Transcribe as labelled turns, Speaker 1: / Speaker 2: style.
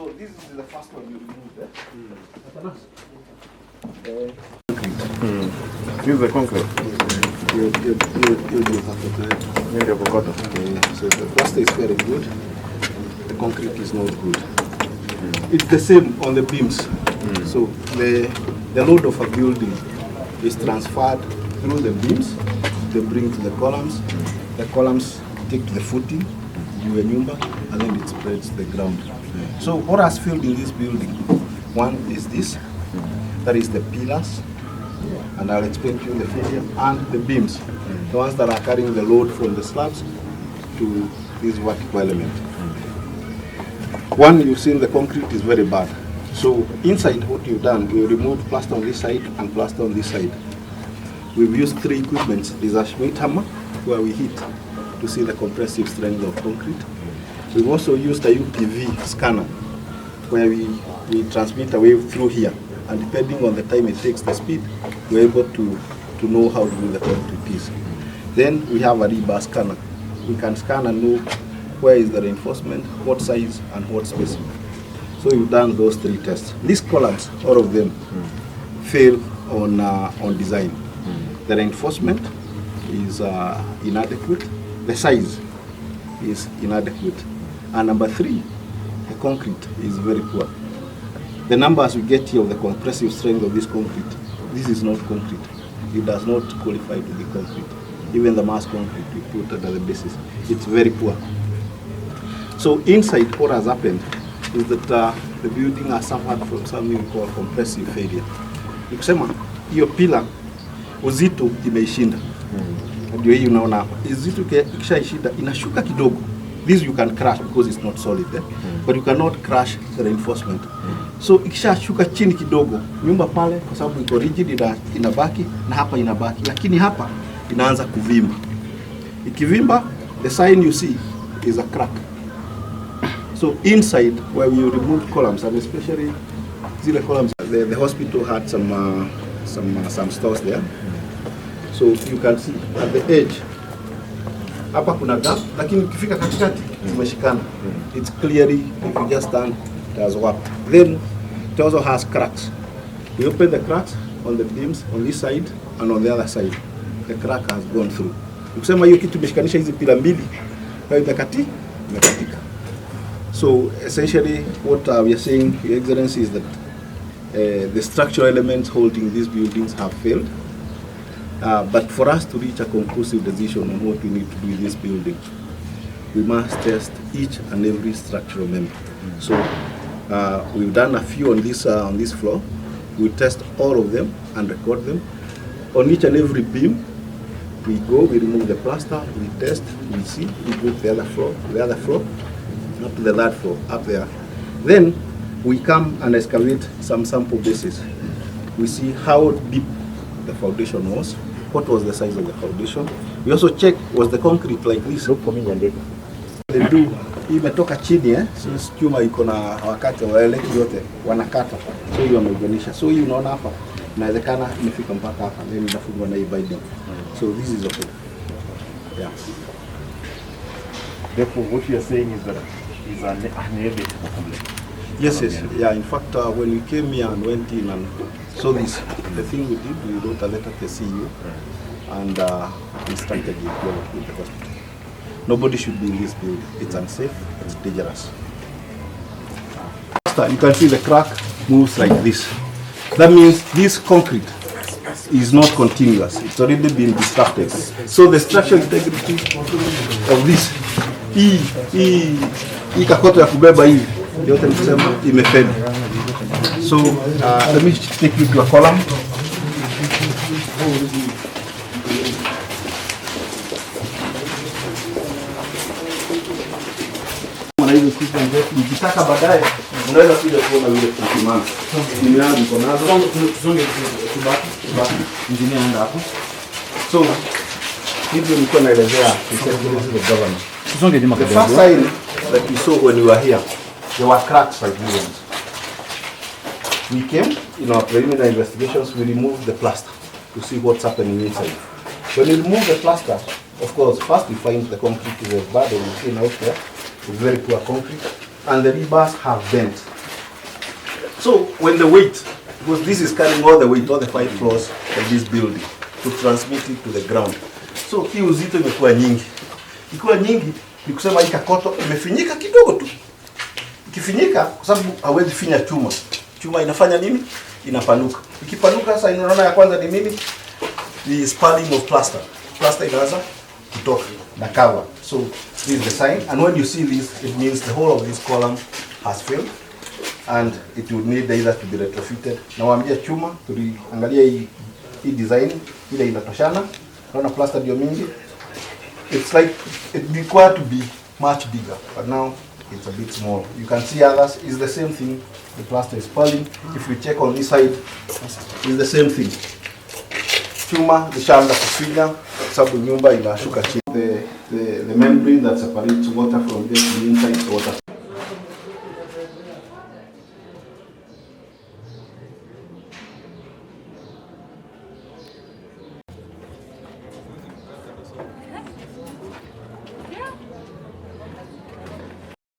Speaker 1: So this is the first one you remove there.
Speaker 2: Use the concrete.
Speaker 1: So the plaster is very good. The concrete is not good. It's the same on the beams. So the load of a building is transferred through the beams. They bring to the columns. The columns take to the footing, and then it spreads to the ground. So what has filled in this building? One is this. That is the pillars. And I'll explain to you the failure, and the beams, the ones that are carrying the load from the slabs to this vertical element. One, you've seen the concrete is very bad. So inside, what you've done, we removed plaster on this side and plaster on this side. We've used three equipments. There's a Schmidt hammer, where we hit to see the compressive strength of concrete. We've also used a UPV scanner, where we transmit a wave through here. And depending on the time it takes, the speed, we're able to know how good the concrete is. Then we have a rebar scanner. We can scan and know where is the reinforcement, what size, and what spacing. So we've done those three tests. These columns, all of them, fail on design. The reinforcement is inadequate. The size is inadequate. And number three, the concrete is very poor. The numbers we get here of the compressive strength of this concrete, this is not concrete. It does not qualify to be concrete. Even the mass concrete we put under the basis, it's very poor. So inside, what has happened is that the building has suffered from something we call compressive failure. Nikusema, hiyo pillar, uzito imeishinda. Ndio hii unaona hapa. Uzito ikishaishinda inashuka kidogo. This you can crash because it's not solid there. But you cannot crash the reinforcement. So ikishashuka chini kidogo, nyumba pale kwa sababu iko rigid inabaki na hapa inabaki. Lakini hapa inaanza kuvimba. Ikivimba, the sign you see is a crack. So inside where we remove columns, and especially zile columns, the hospital had some stores there. So you can see at the edge, hapa kuna gap, lakini ukifika katikati zimeshikana. It's clearly, if you just stand, it has worked. Then it also has cracks. We open the cracks on the beams on this side and on the other side. The crack has gone through. Ukisema hiyo kitu imeshikanisha hizi pila mbili, kwa imekatika. So essentially what we are saying, Your Excellency, is that the structural elements holding these buildings have failed. But for us to reach a conclusive decision on what we need to do with this building, we must test each and every structural member. So we've done a few on this floor. We test all of them and record them. On each and every beam, we go, we remove the plaster, we test, we see, we go to the other floor, up to the third floor, up there. Then we come and excavate some sample bases. We see how deep the foundation was, what was the size of the foundation. We also check, was the concrete like this? They do, imetoka chini since chuma iko na wakati waeleki yote wanakata. So hiyo wameunganisha. So hiyo unaona hapa inawezekana imefika mpaka hapa, then inafungwa na hii binding. So this is okay. Yeah.
Speaker 2: Therefore, what you are saying is that is an inevitable problem.
Speaker 1: Yes. Yeah. In fact, when we came here and went in and saw this, the thing we did, we wrote a letter to the CEO and instructed you to go with the hospital. Nobody should be in this building. It's unsafe. It's dangerous. You can see the crack moves like this. That means this concrete is not continuous. It's already been disrupted. So the structural integrity of this, hii kakoto ya kubeba hii yote nisema imefeli. So let me take you to a column. Nikitaka baadaye unaweza kuja kuona vile tunasimama. Nimeanza niko nazo. Tuzonge tubaki. Engineer anda hapo. So hivyo nilikuwa naelezea the government. Tuzonge jamaa kidogo. The first sign that we saw when we were here, there were cracks like these ones. We came in our preliminary investigations, we removed the plaster to see what's happening inside. When we remove the plaster, of course, first we find the concrete is bad, and we see out there, it's very poor concrete. and the rebars have bent. So when the weight, because this is carrying all the weight, all the 5 floors of this building, to transmit it to the ground. So hii uzito imekuwa nyingi. Ikiwa nyingi, ni kusema hii kakoto imefinyika kidogo tu. Ikifinyika, kwa sababu hawezi finya chuma. Chuma inafanya nini? Inapanuka. Ikipanuka sasa inaona ya kwanza ni nini? The spalling of plaster. Plaster inaanza kutoka na cover. So this is the sign, and when you see this, it means the whole of this column has failed and it would need either to be retrofitted. Nawaambia chuma, tuliangalia hii design ile inatoshana. Naona plaster ndio mingi. It's like it required to be much bigger, but now it's a bit small. You can see others is the same thing. The plaster is pulling. If you check on this side, it's the same thing. Chuma lishaanza kufinya sababu nyumba inashuka chini. The membrane that separates water from the inside water.